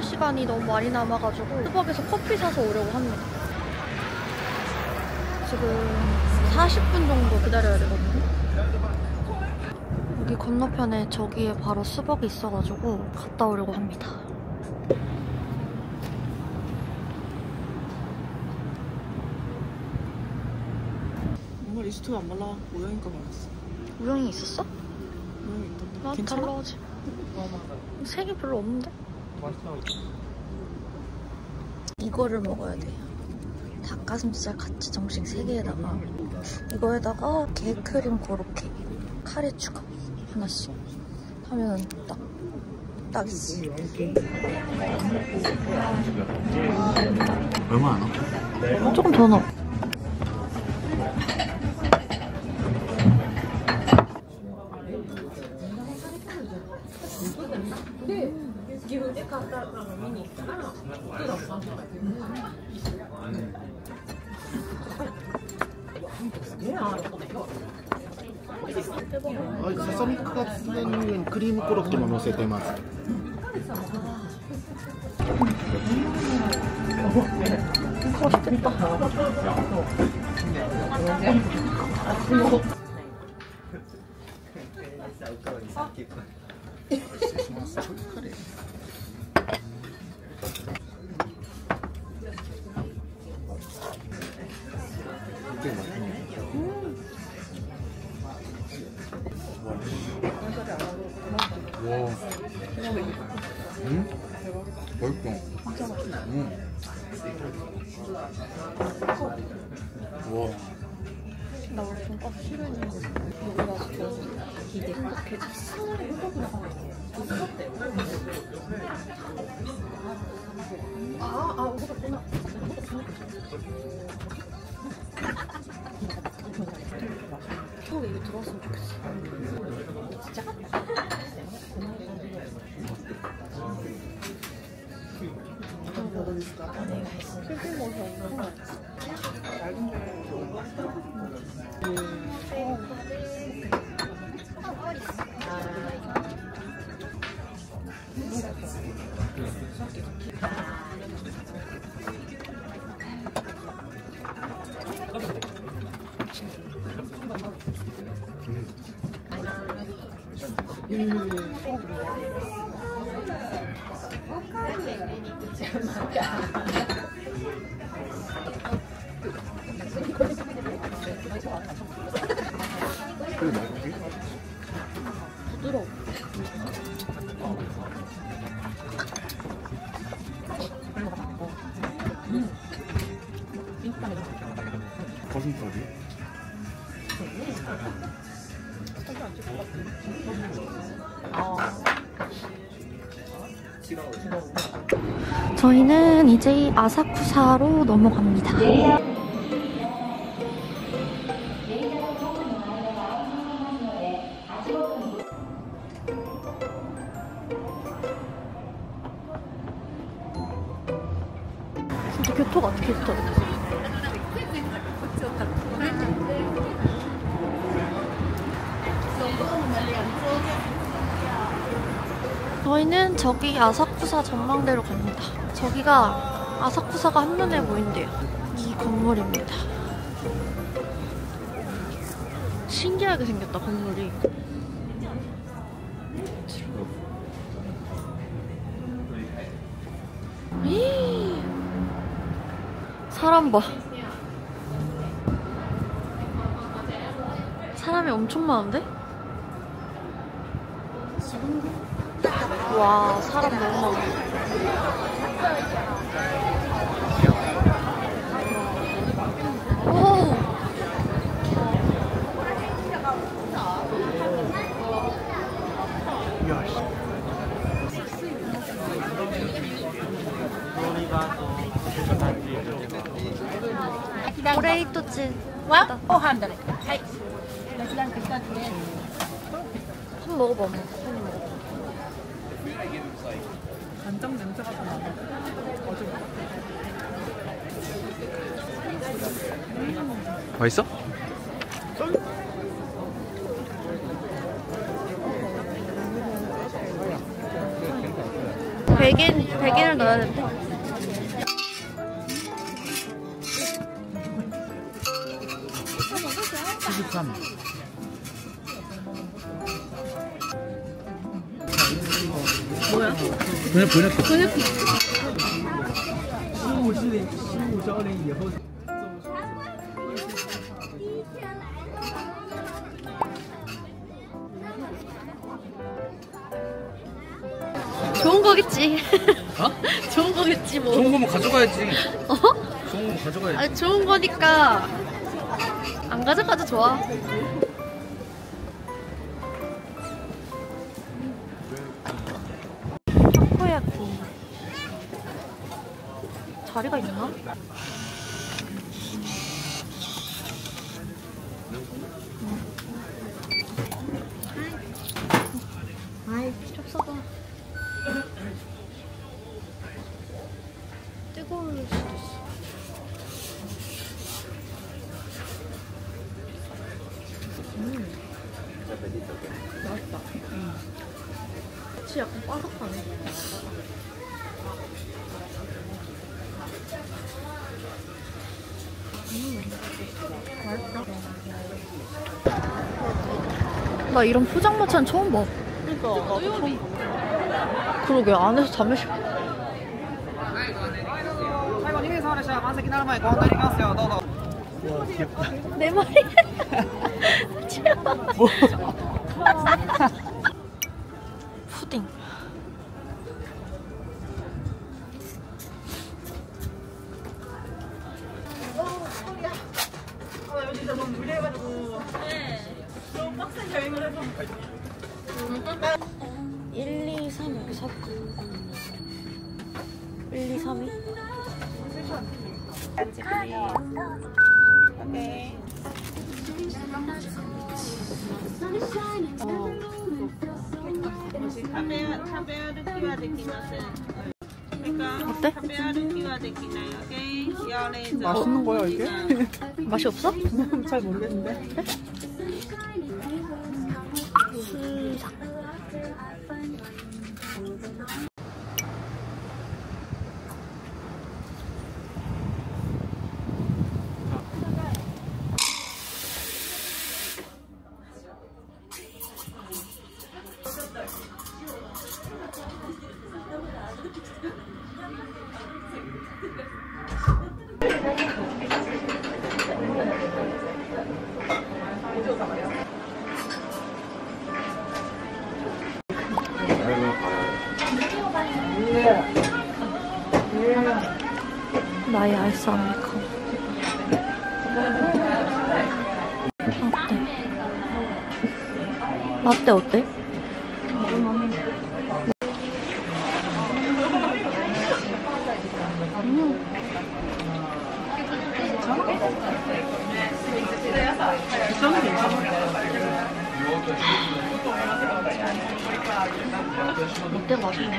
시간이 너무 많이 남아가지고 스벅에서 커피 사서 오려고 합니다. 지금 40분 정도 기다려야 되거든요. 여기 건너편에 저기에 바로 스벅이 있어가지고 갔다 오려고 합니다. 오늘 리스트가 안 말라. 우영이가 말했어. 우영이 있었어? 우영이 있던데. 나 잘 괜찮아? 나오지. 색이 별로 없는데? 이거를 먹어야 돼요. 닭가슴살 같이 정식 3개에다가 이거에다가 게크림 고로케 카레 추가 하나씩 하면 딱이지. 얼마 안 와? 조금 더 넣어. 사사미 같은 크림 코로케も乗せてます。 맛있겠다. 와. 맛있어. 와. 나 원래 돈까스 싫어했는데 여기 와서 이게 행복해졌어. 먹었구나. 겨울에 이거 들어왔으면 좋겠어. 진짜? 내가 했어. 실제 먹어서 엄청 부드러워. 거슴살이? 저희는 이제 아사쿠사로 넘어갑니다. 진짜 교토가 어떻게 있어? 저희는 저기 아사쿠사 전망대로 갑니다. 저기가 아사쿠사가 한눈에 보인대요. 이 건물입니다. 신기하게 생겼다, 건물이. 사람 봐. 사람이 엄청 많은데? 와, 사람 너무 많아. 오! 오레이토치. 와? 500. 하이. 한번 먹어봐, 엄마. 간장 냄새가 좀 나네. 어제 맛있어? 베겐 베개를 넣어야 된대. 뭐야? 번역기. 좋은 거겠지. 어? 좋은 거겠지 뭐. 좋은 거면 가져가야지. 어? 좋은 거면 가져가야지. 아니 좋은 거니까 안 가져가도 좋아. 타코야키 자리가 있나? 아이 찹싸다. 뜨거울 수도 있어. 맛있다. 그치, 약간 바삭하네. 맛있다. 나 이런 포장마차는 처음 봐. 그러니까 나도 처음 봐. 그러게, 안에서 잠을 쉬. 最後2名様でした。満席になる前ご案内できますよ。どうぞ。 내 말이. 푸딩. 나 진짜 너무 무리해가지고. 너무 빡센 여행을 해서. 1, 2, 3 여기 사볼까? 1, 2, 3이? 오케이. 어때? 맛있는 거야 이게? 맛이 없어? 잘 모르겠는데. 수상. 나의 아이스 아메리카노. 라떼 어때? 비싸면 괜찮아. 라떼 맛있네.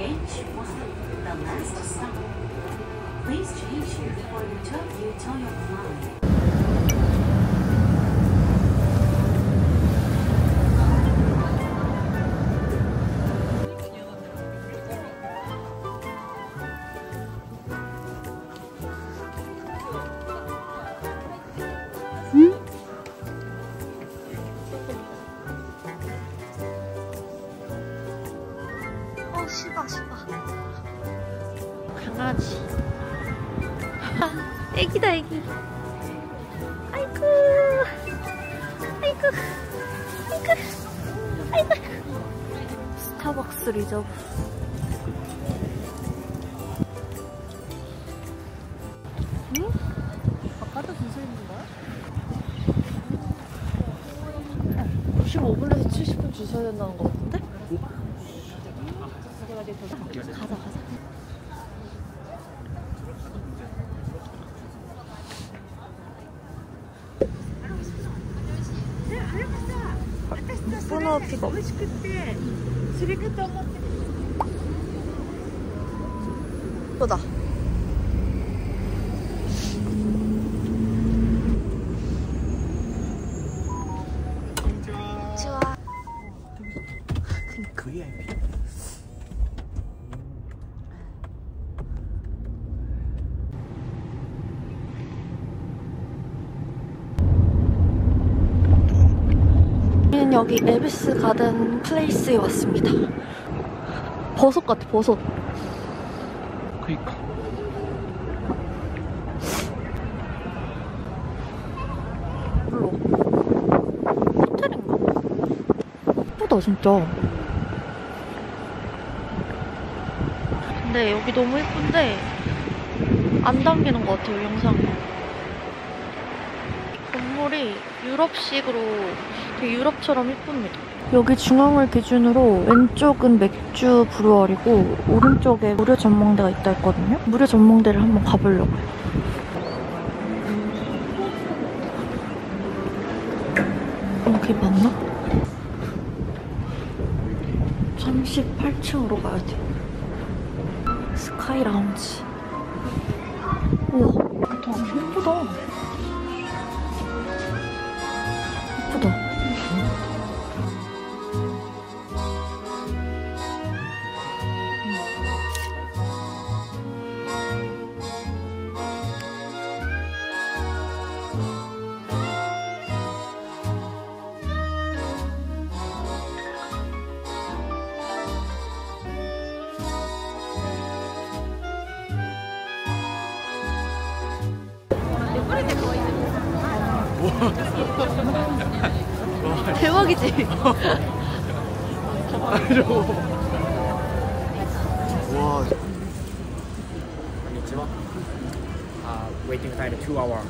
H was the last stop. Please change here for your Tokyo Toyota line. 씨바 강아지. 애기다 애기. 아이고 아이고 아이고 아이고. 스타벅스 리저브. 바깥에 줄서 있는 거야? 55분에서 70분 줄 서야 된다는 거 같은데? 가자. 문어 픽업. 예쁘다. 좋아. VIP. 우리는 여기 에비스 가든 플레이스에 왔습니다. 버섯 같아, 버섯. 그니까. 몰라. 호텔인가? 예쁘다, 진짜. 근데 여기 너무 예쁜데 안 담기는 것 같아요, 영상에. 건물이 유럽식으로 되게 유럽처럼 예쁩니다. 여기 중앙을 기준으로 왼쪽은 맥주 브루어리고 오른쪽에 무료 전망대가 있다 했거든요. 무료 전망대를 한번 가보려고요. 여기 맞나? 38층으로 가야 돼. 스카이 라운지. 우와, 예쁘다. 예쁘다. 대박이지? 와. Konnichiwa. Waiting time 2 hour.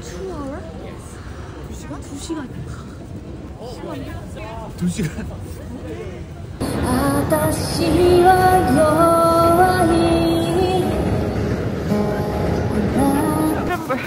2 hour? Yes. 2시간? 2시간? 템플.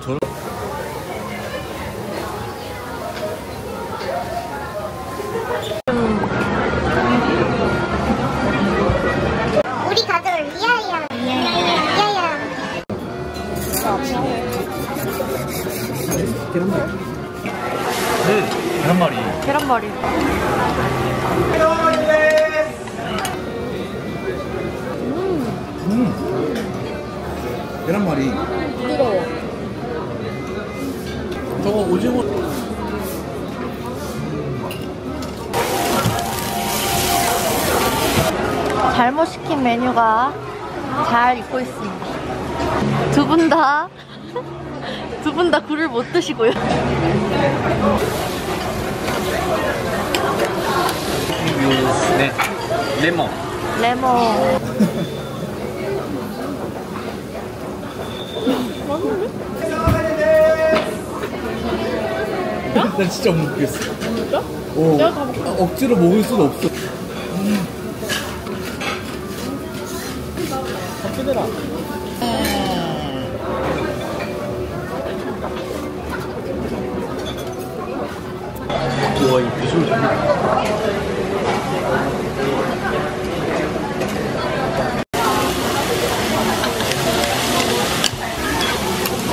저런 우리 가족을 위하여. 위하여. 계란말이. 계란말이. 계란말이. 부드러워. 저거 오징어. 잘못 시킨 메뉴가 잘 익고 있습니다. 두 분 다 굴을 못 드시고요. 네. 레몬. 레몬. 난 진짜 못 먹겠어. 진짜? 내가 다 먹어. 억지로 먹을 수는 없어. 찌들아. 와, 이 비주얼 좋네.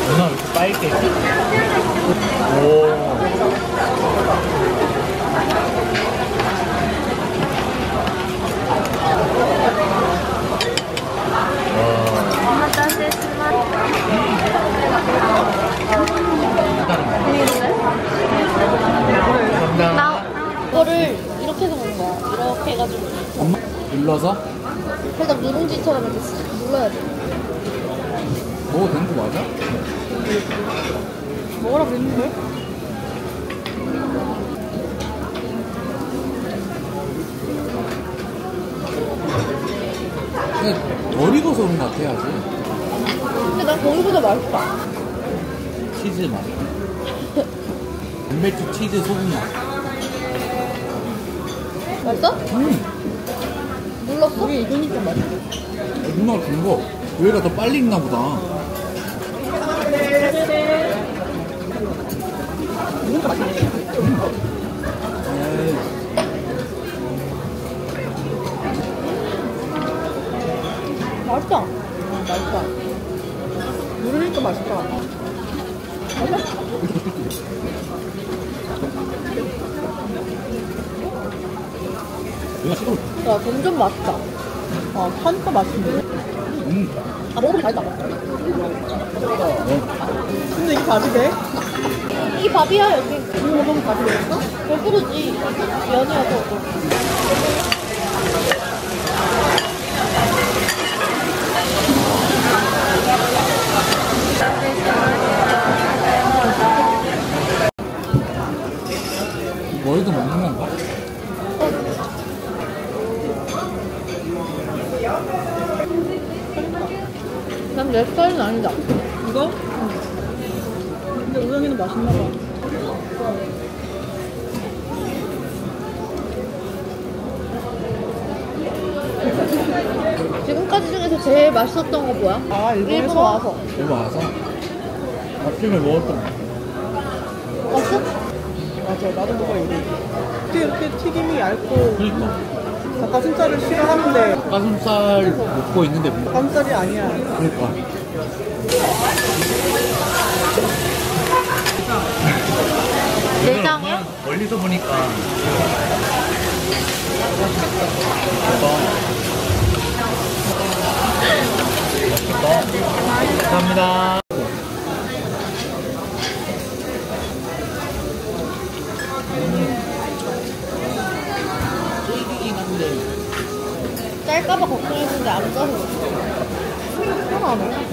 누나 왜 이렇게 빨개? 오. 나 이거를 이렇게 해서 딱 누룽지처럼 이렇게 눌러야 돼. 먹어도 되는 거 맞아? 먹으라 그랬는데? 근데 덜 익어서 그런 거 같아, 아직. 근데 난 거기보다 맛있다. 치즈 맛. 단백질 치즈 소금 맛. 맛있어? 눌렀어? 이게 익으니까 맛있어. 누나가 준 거. 얘가 더 빨리 익나 보다. 이런 거 맛있네. 에이. 맛있다. 맛있다. 누르니까 맛있다. 얘가 식어. 야, 점점 맛있다. 아, 하니까 맛있네. 아, 먹으면 맛있다. 근데 이게 밥이 돼? 이게 밥이야, 여기. 이거 먹으면 밥이 되겠어? 배부르지. 면이어서. 머리도 먹는 건가? 난 내 스타일은 아니다. 이거? 근데 우영이는 맛있나 봐. 지금까지 중에서 제일 맛있었던 거 뭐야? 아, 일본 와서. 이거 와서 아침에 먹었던 거. 왔어? 맞아, 나도 먹어, 이거. 어떻게 이렇게 튀김이 얇고 그러니까. 닭가슴살을 싫어하는데 가슴살 먹고 있는데 뭐. 닭가슴살이 아니야. 그러니까. 내장이야? 멀리서 보니까. 감사합니다. 쫄깃긴 한데. 짤까봐 걱정했는데 안 짜서. 편하네.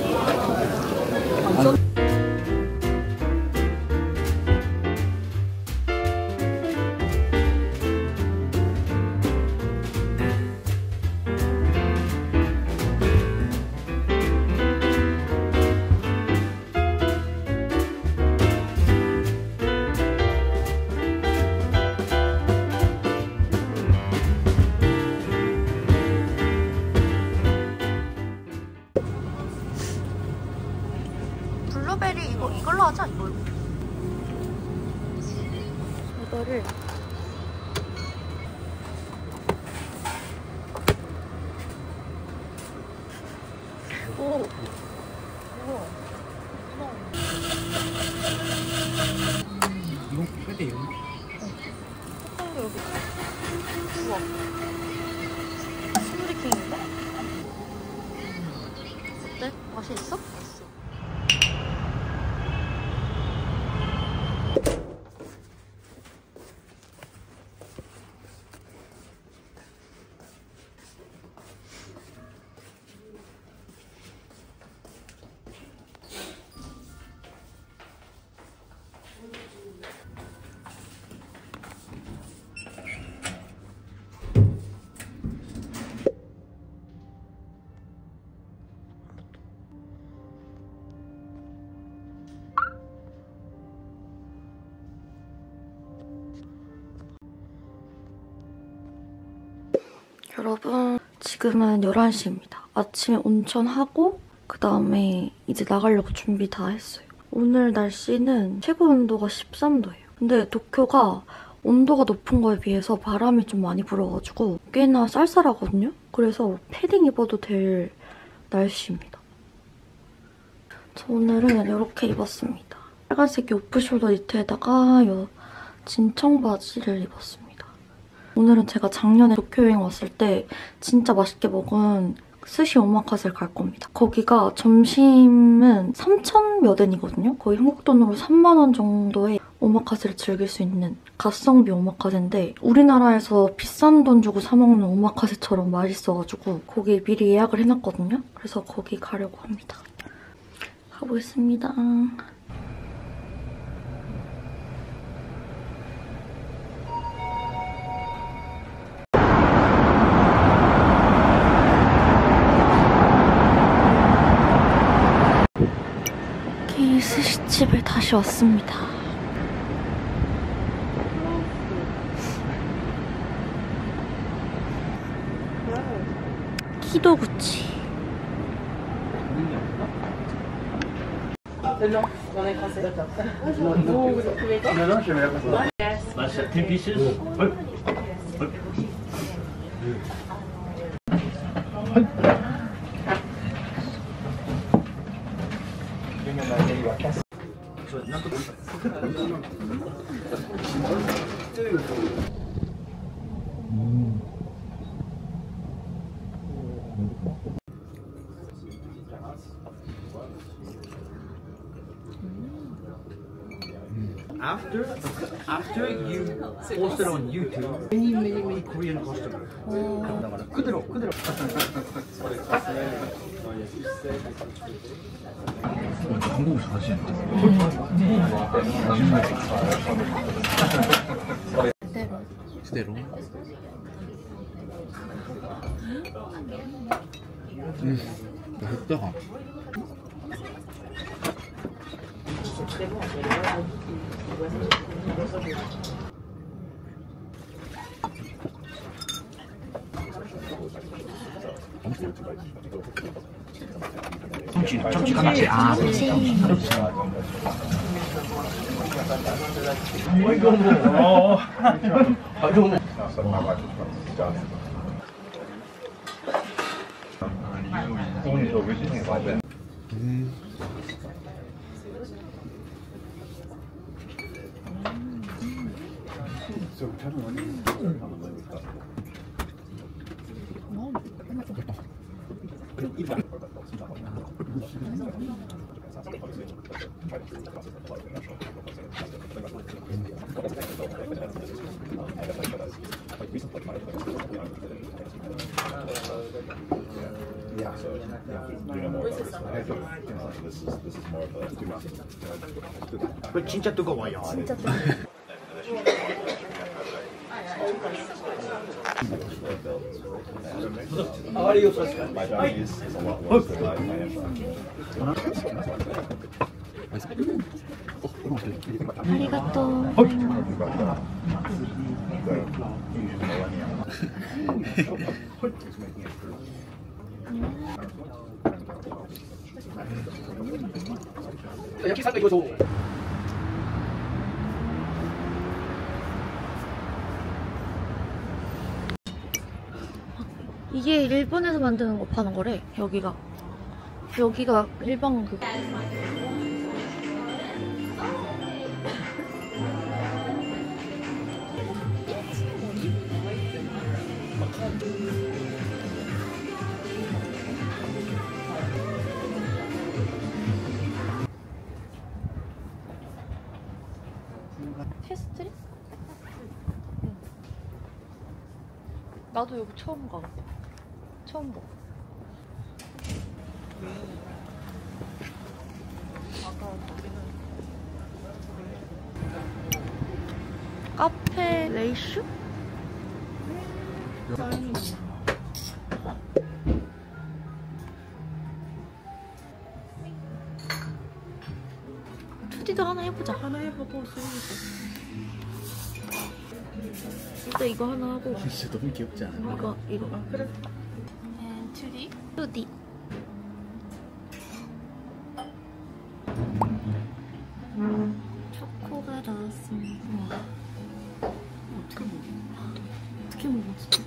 블루베리 이걸로 하자. 이거를 오. 이거 빼대 이거. 어, 여기. 우와. 스무디킹인데? 어때? 맛이 있어? 여러분, 지금은 11시입니다. 아침에 온천하고 그 다음에 이제 나가려고 준비 다 했어요. 오늘 날씨는 최고 온도가 13도예요. 근데 도쿄가 온도가 높은 거에 비해서 바람이 좀 많이 불어가지고 꽤나 쌀쌀하거든요? 그래서 패딩 입어도 될 날씨입니다. 저 오늘은 이렇게 입었습니다. 빨간색 오프숄더 니트에다가 이 진청 바지를 입었습니다. 오늘은 제가 작년에 도쿄 여행 왔을 때 진짜 맛있게 먹은 스시 오마카세를 갈 겁니다. 거기가 점심은 3,000몇 엔이거든요. 거의 한국 돈으로 3만 원 정도에 오마카세를 즐길 수 있는 가성비 오마카세인데 우리나라에서 비싼 돈 주고 사 먹는 오마카세처럼 맛있어가지고 거기 미리 예약을 해놨거든요. 그래서 거기 가려고 합니다. 가보겠습니다. 스시집에 다시 왔습니다. 키도구치. After you post it on YouTube, many Korean customers. 그대로. 한국어 잘하시는데. 그대로. 맛있다. 참치가 맛이 진짜 뜨거워요. 진짜 뜨거워요. 아리가또. 이게 일본에서 만드는 거 파는 거래. 여기가 일반 그. 테스트리? 응. 나도 여기 처음 가. 처음 봐. 카페 레이슈? 투디도 하나 해보자. 하나 해보고 쓰리고. 일단 이거 하나 하고. 진짜 너무 귀엽지 않아? 이거. 아, 그래. 투디. 초코가 나왔습니다. 어떻게 먹었지?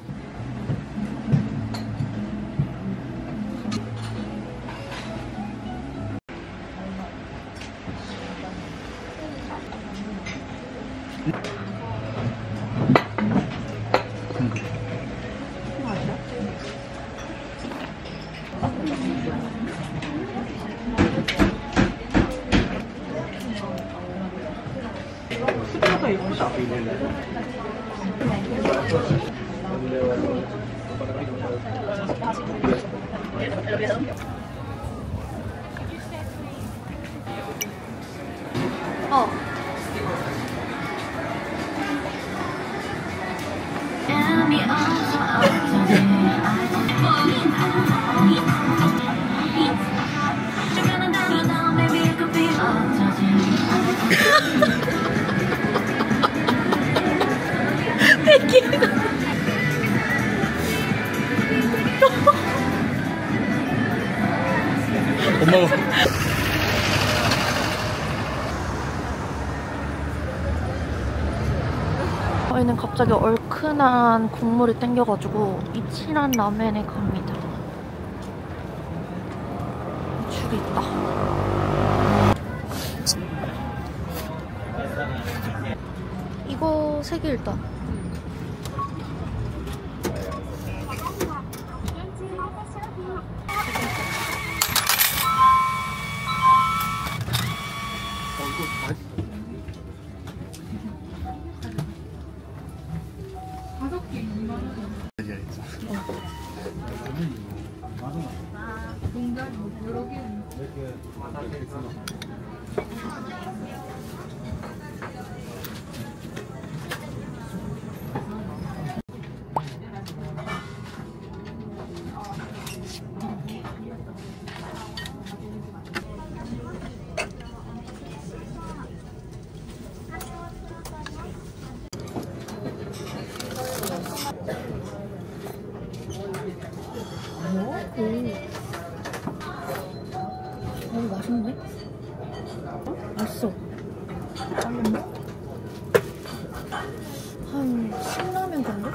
엄마가 저희는 갑자기 얼큰한 국물이 땡겨가지고 이치란 라멘에 갑니다. 줄이 있다. 이거 3개 일단. 맛있는데? 맛있어. 한 신라면 정도?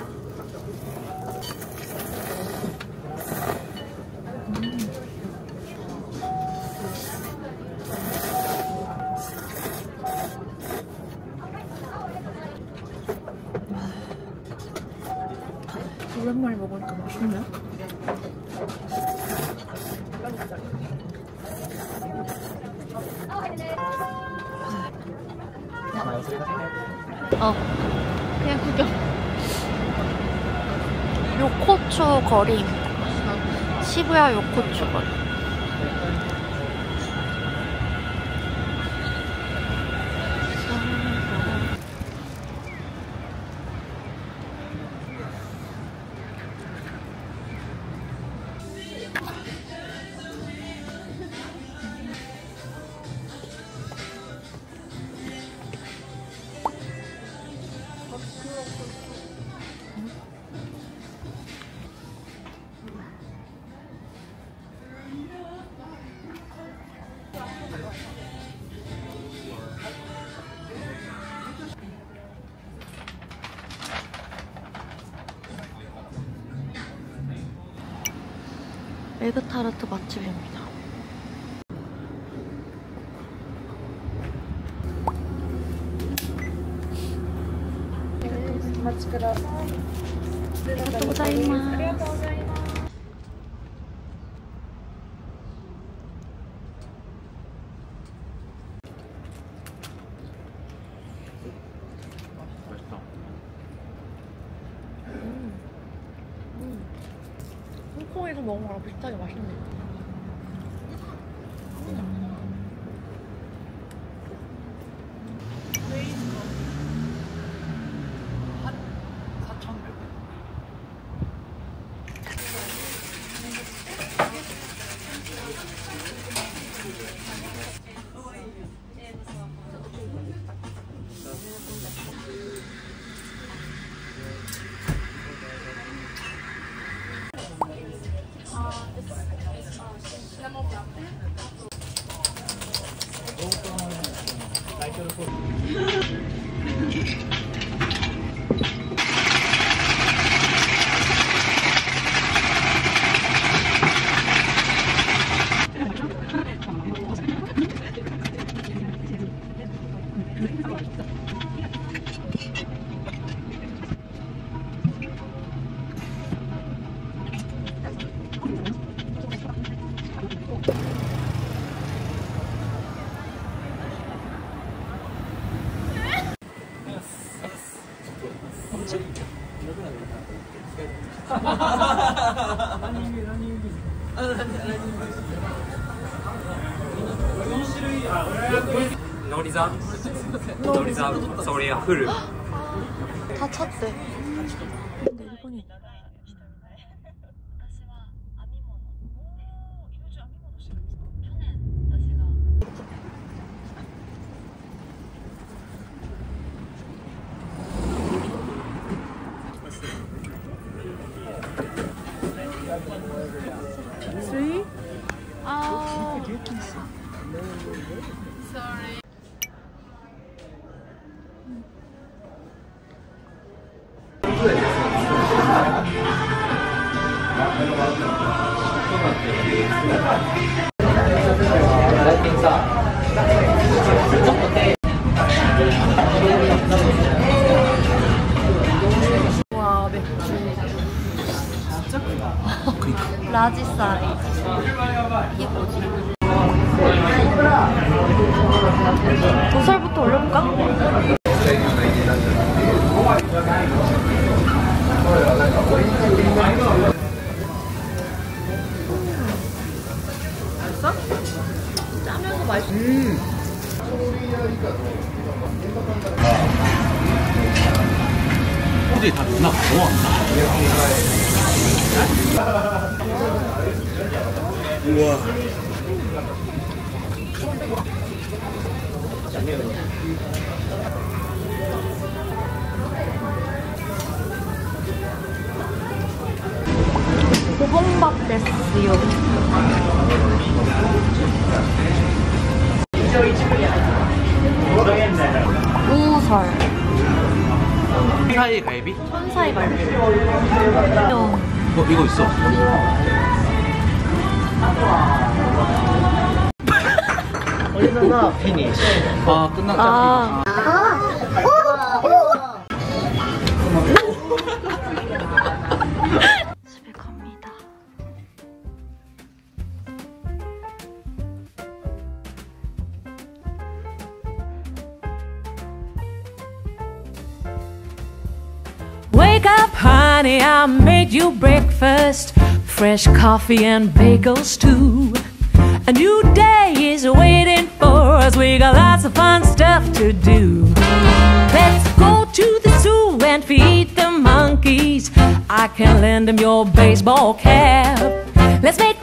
오랜만에 먹으니까 맛있네. 그냥 구경. 요코초 거리입니다. 시부야 요코초 거리. 에그타르트 맛집입니다. 감사합니다. 홍콩에서 먹은 거랑 비슷하게 맛있네. ノリザソリアフル다 찼대. 근데 일본이 와 맥주 진짜 크다. 라지 사이즈. 이게 뭐지? 도살부터 올려볼까? 맛있어? 짜면서 맛있어. 호주에 다 누나 좋아한다. 우와. 고봉밥 됐어요. 우설. 천사의 갈비? 천사의 갈비. 이거 있어. 얼마나 피니쉬 아 끝났다. 집에 갑니다. Wake up, honey, I made you breakfast. Fresh coffee and bagels too. A new day is waiting for us. We got lots of fun stuff to do. Let's go to the zoo and feed the monkeys. I can lend them your baseball cap. Let's make